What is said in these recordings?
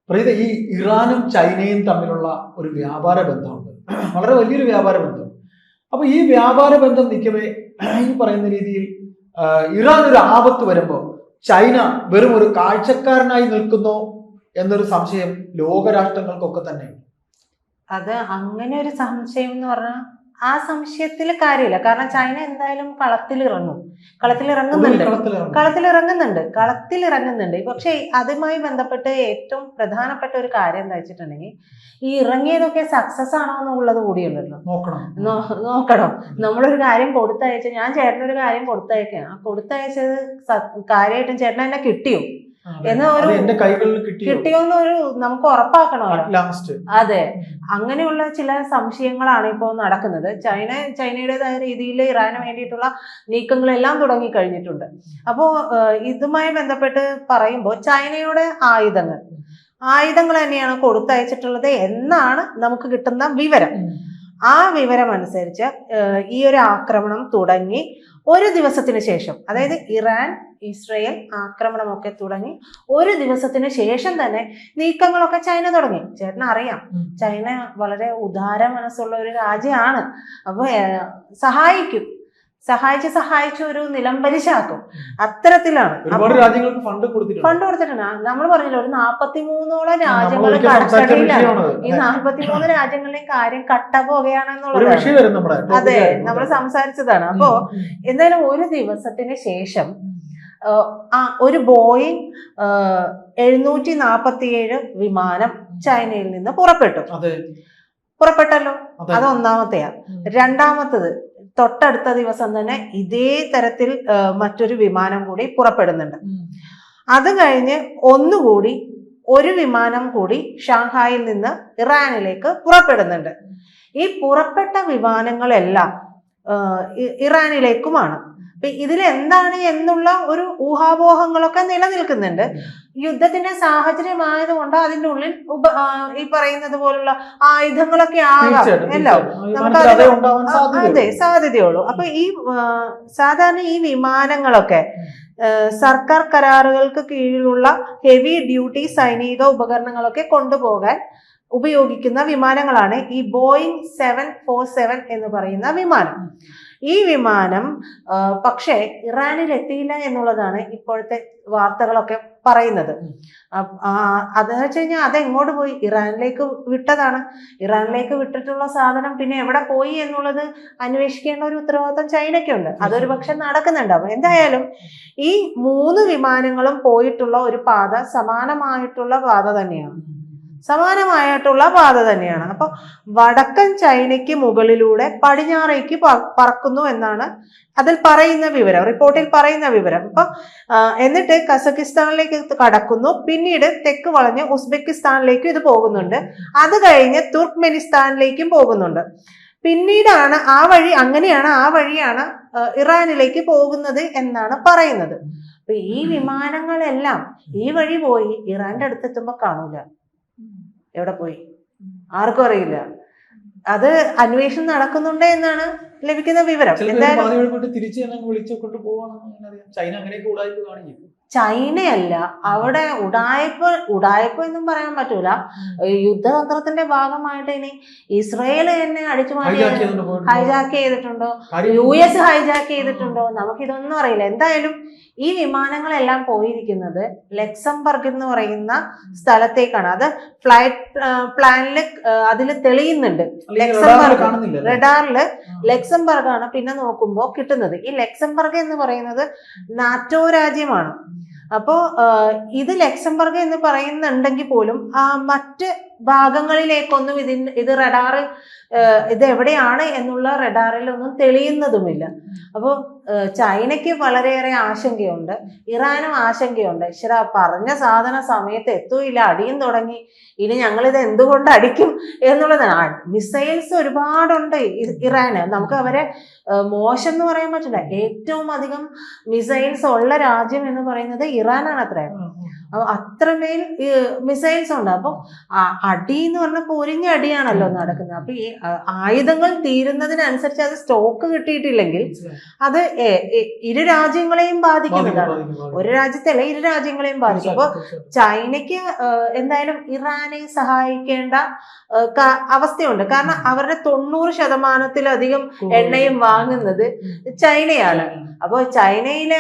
പ്രീത, ഈ ഇറാനും ചൈനയും തമ്മിലുള്ള ഒരു വ്യാപാര ബന്ധമുണ്ട്, വളരെ വലിയൊരു വ്യാപാര ബന്ധം. അപ്പൊ ഈ വ്യാപാര ബന്ധം നിൽക്കവേ ഈ പറയുന്ന രീതിയിൽ ഇറാൻ ഒരു ആപത്ത് വരുമ്പോൾ ചൈന വെറും ഒരു കാഴ്ചക്കാരനായി നിൽക്കുന്നോ എന്നൊരു സംശയം ലോകരാഷ്ട്രങ്ങൾക്കൊക്കെ തന്നെ. അത് അങ്ങനെ ഒരു സംശയം എന്ന് പറഞ്ഞാൽ ആ സംശയത്തിൽ കാര്യമില്ല. കാരണം ചൈന എന്തായാലും കളത്തിലിറങ്ങുന്നുണ്ട്. പക്ഷെ അതുമായി ബന്ധപ്പെട്ട് ഏറ്റവും പ്രധാനപ്പെട്ട ഒരു കാര്യം എന്താ വെച്ചിട്ടുണ്ടെങ്കിൽ, ഈ ഇറങ്ങിയതൊക്കെ സക്സസ് ആണോ എന്നുള്ളത് കൂടിയുണ്ടല്ലോ. നോക്കണം. നമ്മളൊരു കാര്യം കൊടുത്തയച്ച, ഞാൻ ചേട്ടനൊരു കാര്യം കൊടുത്തയക്കാം, ആ കൊടുത്തയച്ചത് കാര്യമായിട്ടും ചേട്ടൻ എന്നെ കിട്ടിയോ കിട്ടിയോന്നൊരു നമുക്ക് ഉറപ്പാക്കണമല്ലോ. അതെ, അങ്ങനെയുള്ള ചില സംശയങ്ങളാണ് ഇപ്പോൾ നടക്കുന്നത്. ചൈനയുടേതായ രീതിയിൽ ഇറാന് വേണ്ടിയിട്ടുള്ള നീക്കങ്ങളെല്ലാം തുടങ്ങി കഴിഞ്ഞിട്ടുണ്ട്. അപ്പോൾ ഇതുമായി ബന്ധപ്പെട്ട് പറയുമ്പോൾ ചൈനയുടെ ആയുധങ്ങൾ തന്നെയാണ് കൊടുത്തയച്ചിട്ടുള്ളത് എന്നാണ് നമുക്ക് കിട്ടുന്ന വിവരം. ആ വിവരം അനുസരിച്ച് ഈ ഒരു ആക്രമണം തുടങ്ങി ഒരു ദിവസത്തിന് ശേഷം, അതായത് ഇറാൻ ഇസ്രയേൽ ആക്രമണമൊക്കെ തുടങ്ങി ഒരു ദിവസത്തിന് ശേഷം തന്നെ നീക്കങ്ങളൊക്കെ ചൈന തുടങ്ങി. ചേട്ടന് അറിയാം, ചൈന വളരെ ഉദാര മനസ്സുള്ള ഒരു രാജ്യമാണ്. അപ്പൊ സഹായിച്ച് ഒരു നിലംപരിശാക്കും. അത്തരത്തിലാണ് ഫണ്ട് കൊടുത്തിട്ടുണ്ട്. നമ്മൾ പറഞ്ഞില്ല, ഒരു 43ഓളം രാജ്യങ്ങൾ കടക്കടിയിലാണ്. ഈ 43 രാജ്യങ്ങളുടെയും കാര്യം കട്ടപ്പോകുകയാണെന്നുള്ളത് അതെ നമ്മൾ സംസാരിച്ചതാണ്. അപ്പോ എന്തായാലും ഒരു ദിവസത്തിന് ശേഷം ഒരു ബോയിങ് 747 വിമാനം ചൈനയിൽ നിന്ന് പുറപ്പെട്ടല്ലോ. അത് ഒന്നാമത്തെയാ. രണ്ടാമത്തത്, തൊട്ടടുത്ത ദിവസം തന്നെ ഇതേ തരത്തിൽ മറ്റൊരു വിമാനം കൂടി പുറപ്പെടുന്നുണ്ട്. അത് കഴിഞ്ഞ് ഒന്നുകൂടി ഒരു വിമാനം കൂടി ഷാങ്ഹായിൽ നിന്ന് ഇറാനിലേക്ക് പുറപ്പെടുന്നുണ്ട്. ഈ പുറപ്പെട്ട വിമാനങ്ങളെല്ലാം ഇറാനിലേക്കുമാണ്. ഇതിലെന്താണ് എന്നുള്ള ഒരു ഊഹാപോഹങ്ങളൊക്കെ നിലനിൽക്കുന്നുണ്ട്. യുദ്ധത്തിന്റെ സാഹചര്യമായതുകൊണ്ട് അതിൻ്റെ ഉള്ളിൽ ഈ പറയുന്നത് പോലുള്ള ആയുധങ്ങളൊക്കെ ആകാം എല്ലാം അതെ സാധ്യതയുള്ളൂ. അപ്പൊ ഈ സാധാരണ ഈ വിമാനങ്ങളൊക്കെ സർക്കാർ കരാറുകൾക്ക് കീഴിലുള്ള ഹെവി ഡ്യൂട്ടി സൈനിക ഉപകരണങ്ങളൊക്കെ കൊണ്ടുപോകാൻ ഉപയോഗിക്കുന്ന വിമാനങ്ങളാണ് ഈ ബോയിങ് 747 എന്ന് പറയുന്ന വിമാനം. ഈ വിമാനം പക്ഷേ ഇറാനിൽ എത്തിയില്ല എന്നുള്ളതാണ് ഇപ്പോഴത്തെ വാർത്തകളൊക്കെ പറയുന്നത്. അതെന്ന് വെച്ച് കഴിഞ്ഞാൽ അതെങ്ങോട്ട് പോയി? ഇറാനിലേക്ക് വിട്ടതാണ്. ഇറാനിലേക്ക് വിട്ടിട്ടുള്ള സാധനം പിന്നെ എവിടെ പോയി എന്നുള്ളത് അന്വേഷിക്കേണ്ട ഒരു ഉത്തരവാദിത്വം ചൈനയ്ക്കുണ്ട്. അതൊരു പക്ഷെ നടക്കുന്നുണ്ടാവും. എന്തായാലും ഈ 3 വിമാനങ്ങളും പോയിട്ടുള്ള ഒരു പാത സമാനമായിട്ടുള്ള പാത തന്നെയാണ്. അപ്പൊ വടക്കൻ ചൈനയ്ക്ക് മുകളിലൂടെ പടിഞ്ഞാറേക്ക് പറക്കുന്നു എന്നാണ് അതിൽ പറയുന്ന വിവരം, റിപ്പോർട്ടിൽ പറയുന്ന വിവരം. അപ്പൊ എന്നിട്ട് കസക്കിസ്ഥാനിലേക്ക് കടക്കുന്നു, പിന്നീട് തെക്ക് വളഞ്ഞ് ഉസ്ബെക്കിസ്ഥാനിലേക്കും ഇത് പോകുന്നുണ്ട്, അത് കഴിഞ്ഞ് തുർക്ക്മെനിസ്ഥാനിലേക്കും പോകുന്നുണ്ട്. പിന്നീടാണ് ആ വഴിയാണ് ഇറാനിലേക്ക് പോകുന്നത് എന്നാണ് പറയുന്നത്. അപ്പൊ ഈ വിമാനങ്ങളെല്ലാം ഈ വഴി പോയി ഇറാന്റെ അടുത്തെത്തുമ്പോ കാണൂല. എവിടെ പോയി ആർക്കും അറിയില്ല. അത് അന്വേഷണം നടക്കുന്നുണ്ട് എന്നാണ് ലഭിക്കുന്ന വിവരം. ചൈനയല്ല അവിടെ ഉടായ്പ എന്നും പറയാൻ പറ്റൂല. യുദ്ധതന്ത്രത്തിന്റെ ഭാഗമായിട്ട് ഇനി ഇസ്രയേൽ തന്നെ ഹൈജാക്ക് ചെയ്തിട്ടുണ്ടോ, US ഹൈജാക്ക് ചെയ്തിട്ടുണ്ടോ, നമുക്കിതൊന്നും അറിയില്ല. എന്തായാലും ഈ വിമാനങ്ങളെല്ലാം പോയിരിക്കുന്നത് ലക്സംബർഗ് എന്ന് പറയുന്ന സ്ഥലത്തേക്കാണ്. അത് ഫ്ലൈറ്റ് പ്ലാനില് അതിൽ തെളിയുന്നുണ്ട്. റഡാറില് ലക്സംബർഗ് ആണ് പിന്നെ നോക്കുമ്പോൾ കിട്ടുന്നത്. ഈ ലക്സംബർഗ് എന്ന് പറയുന്നത് നാറ്റോ രാജ്യമാണ്. അപ്പോ ഇത് ലക്സംബർഗ് എന്ന് പറയുന്നുണ്ടെങ്കിൽ പോലും മറ്റ് ഭാഗങ്ങളിലേക്കൊന്നും ഇത് റഡാറ് ഇത് എവിടെയാണ് എന്നുള്ള റഡാറിലൊന്നും തെളിയുന്നതുമില്ല. അപ്പോൾ ചൈനയ്ക്ക് വളരെയേറെ ആശങ്കയുണ്ട്, ഇറാനും ആശങ്കയുണ്ട്. പറഞ്ഞ സാധന സമയത്ത് എത്തൂല്ല, അടിയും തുടങ്ങി, ഇനി ഞങ്ങളിത് എന്തുകൊണ്ട് അടിക്കും എന്നുള്ളതാണ്. മിസൈൽസ് ഒരുപാടുണ്ട് ഇറാന്. നമുക്ക് അവരെ മോശം എന്ന് പറയാൻ പറ്റില്ല. ഏറ്റവും അധികം മിസൈൽസ് ഉള്ള രാജ്യം എന്ന് പറയുന്നത് ഇറാനാണ് അത്ര. അത്രമേൽ മിസൈൽസ് ഉണ്ട്. അപ്പൊ അടി എന്ന് പറഞ്ഞാൽ പൊരിഞ്ഞ അടിയാണല്ലോ നടക്കുന്നത്. അപ്പൊ ഈ ആയുധങ്ങൾ തീരുന്നതിനനുസരിച്ച് അത് സ്റ്റോക്ക് കിട്ടിയിട്ടില്ലെങ്കിൽ അത് ഇരു രാജ്യങ്ങളെയും ബാധിക്കുന്നതാണ്. ഒരു രാജ്യത്തല്ല, ഇരു രാജ്യങ്ങളെയും ബാധിക്കും. അപ്പൊ ചൈനയ്ക്ക് എന്തായാലും ഇറാനെ സഹായിക്കേണ്ട അവസ്ഥയുണ്ട്. കാരണം അവരുടെ 90% എണ്ണയും വാങ്ങുന്നത് ചൈനയാണ്. അപ്പോൾ ചൈനയിലെ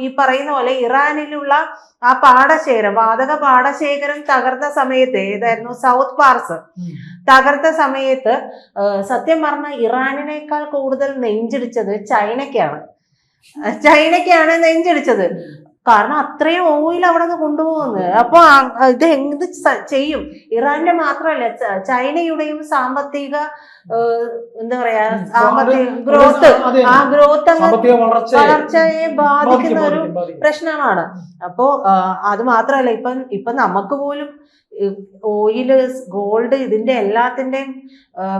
ഈ പറയുന്ന പോലെ ഇറാനിലുള്ള ആ വാതക പാടശേഖരം തകർത്ത സമയത്ത്, ഏതായിരുന്നു, സൗത്ത് പാർസ് തകർത്ത സമയത്ത് സത്യം പറഞ്ഞ ഇറാനിനേക്കാൾ കൂടുതൽ നെഞ്ചിടിച്ചത് ചൈനയ്ക്കാണ് നെഞ്ചിടിച്ചത്. കാരണം അത്രയും ഓയിൽ അവിടെ നിന്ന് കൊണ്ടുപോകുന്നത്. അപ്പൊ ഇത് എന്ത് ചെയ്യും? ഇറാന്റെ മാത്രമല്ല, ചൈനയുടെയും സാമ്പത്തിക എന്താ പറയാ, വളർച്ചയെ ബാധിക്കുന്ന ഒരു പ്രശ്നമാണ്. അപ്പോ അത് മാത്രമല്ല, ഇപ്പൊ നമുക്ക് പോലും ഓയില്, ഗോൾഡ്, ഇതിന്റെ എല്ലാത്തിന്റെയും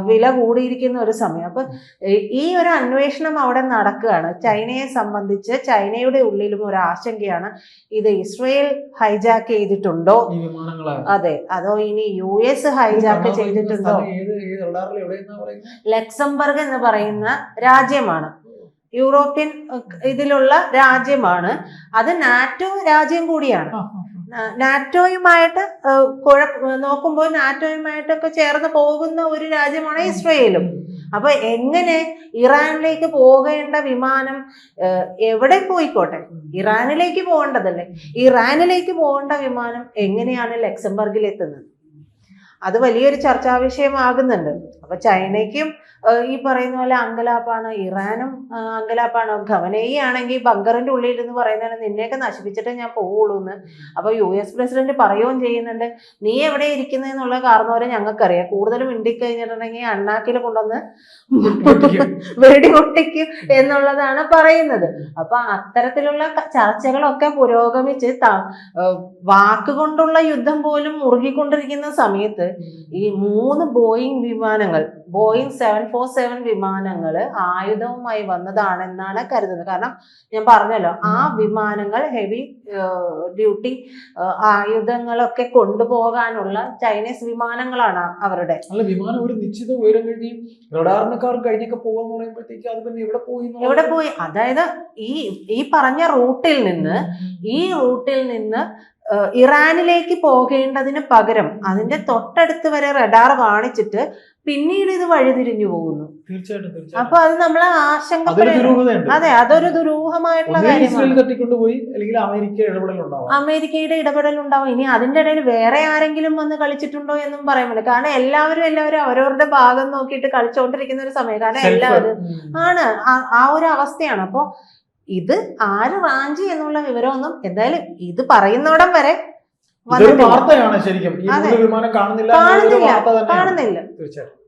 വില കൂടിയിരിക്കുന്ന ഒരു സമയം. അപ്പൊ ഈ ഒരു അന്വേഷണം അവിടെ നടക്കുകയാണ്. ചൈനയെ സംബന്ധിച്ച് ചൈനയുടെ ഉള്ളിലും ഒരു ആശങ്കയാണ്, ഇത് ഇസ്രയേൽ ഹൈജാക്ക് ചെയ്തിട്ടുണ്ടോ, അതെ, അതോ ഇനി US ഹൈജാക്ക് ചെയ്തിട്ടുണ്ടോ. ലക്സംബർഗ് എന്ന് പറയുന്ന രാജ്യമാണ്, യൂറോപ്യൻ ഇതിലുള്ള രാജ്യമാണ്. അത് നാറ്റോ രാജ്യം കൂടിയാണ്. നാറ്റോയുമായിട്ട് നോക്കുമ്പോൾ നാറ്റോയുമായിട്ടൊക്കെ ചേർന്ന് പോകുന്ന ഒരു രാജ്യമാണ് ഇസ്രയേലും. അപ്പൊ എങ്ങനെ ഇറാനിലേക്ക് പോകേണ്ട വിമാനം എവിടെ പോയിക്കോട്ടെ, ഇറാനിലേക്ക് പോകേണ്ടതല്ലേ, ഇറാനിലേക്ക് പോകേണ്ട വിമാനം എങ്ങനെയാണ് ലക്സംബർഗിൽ എത്തുന്നത്? അത് വലിയൊരു ചർച്ചാ വിഷയമാകുന്നുണ്ട്. അപ്പൊ ചൈനയ്ക്കും ഈ പറയുന്ന പോലെ അങ്കലാപ്പാണ്, ഇറാനും അങ്കലാപ്പാണ്. ഖമനേയി ആണെങ്കിൽ ബങ്കറിന്റെ ഉള്ളിൽ എന്ന് പറയുന്നതാണ്, നിന്നെയൊക്കെ നശിപ്പിച്ചിട്ടേ ഞാൻ പോവുള്ളൂ എന്ന്. അപ്പൊ US പ്രസിഡന്റ് പറയുകയും ചെയ്യുന്നുണ്ട്, നീ എവിടെ ഇരിക്കുന്നതെന്നുള്ള കാരണവരെ ഞങ്ങൾക്കറിയാം, കൂടുതലും മിണ്ടിക്കഴിഞ്ഞിട്ടുണ്ടെങ്കിൽ അണ്ണാക്കിൽ കൊണ്ടുവന്ന് വെടിപൊട്ടിക്കും എന്നുള്ളതാണ് പറയുന്നത്. അപ്പൊ അത്തരത്തിലുള്ള ചർച്ചകളൊക്കെ പുരോഗമിച്ച് വാക്കുകൊണ്ടുള്ള യുദ്ധം പോലും മുറുകിക്കൊണ്ടിരിക്കുന്ന സമയത്ത് ഈ 3 ബോയിങ് 747 വിമാനങ്ങൾ ആയുധവുമായി വന്നതാണെന്നാണ് കരുതുന്നത്. കാരണം ഞാൻ പറഞ്ഞല്ലോ, ആ വിമാനങ്ങൾ ഹെവി ഡ്യൂട്ടി ആയുധങ്ങളൊക്കെ കൊണ്ടുപോകാനുള്ള ചൈനീസ് വിമാനങ്ങളാണ് അവരുടെ. അല്ല, വിമാനം ഒരു നിശ്ചിത ഉയരം കഴിഞ്ഞ് റഡാറിനെക്കാളും കഴിഞ്ഞൊക്കെ പോകാന്ന് പറയുമ്പോഴത്തേക്ക് അത് പിന്നെ എവിടെ പോയി? അതായത് ഈ പറഞ്ഞ റൂട്ടിൽ നിന്ന് ഇറാനിലേക്ക് പോകേണ്ടതിന് പകരം അതിന്റെ തൊട്ടടുത്ത് വരെ റഡാർ കാണിച്ചിട്ട് പിന്നീട് ഇത് വഴിതിരിഞ്ഞു പോകുന്നു. തീർച്ചയായിട്ടും. അപ്പൊ അത് നമ്മളെ ആശങ്കപ്പെടും. അതെ, അതൊരു ദുരൂഹമായിട്ടുള്ള കാര്യമാണ്. അമേരിക്കയുടെ ഇടപെടൽ ഉണ്ടാവും. ഇനി അതിന്റെ ഇടയിൽ വേറെ ആരെങ്കിലും വന്ന് കളിച്ചിട്ടുണ്ടോ എന്നും പറയാൻ പറ്റില്ല. കാരണം എല്ലാവരും അവരവരുടെ ഭാഗം നോക്കിയിട്ട് കളിച്ചോണ്ടിരിക്കുന്ന ഒരു സമയം. കാരണം എല്ലാവരും ആണ് ആ ഒരു അവസ്ഥയാണ്. അപ്പൊ ഇത് ആര് റാഞ്ചി എന്നുള്ള വിവരമൊന്നും എന്തായാലും ഇത് പറയുന്നോടം വരെ വാർത്തയാണ് ശരിക്കും. കാണുന്നില്ല. തീർച്ചയായിട്ടും.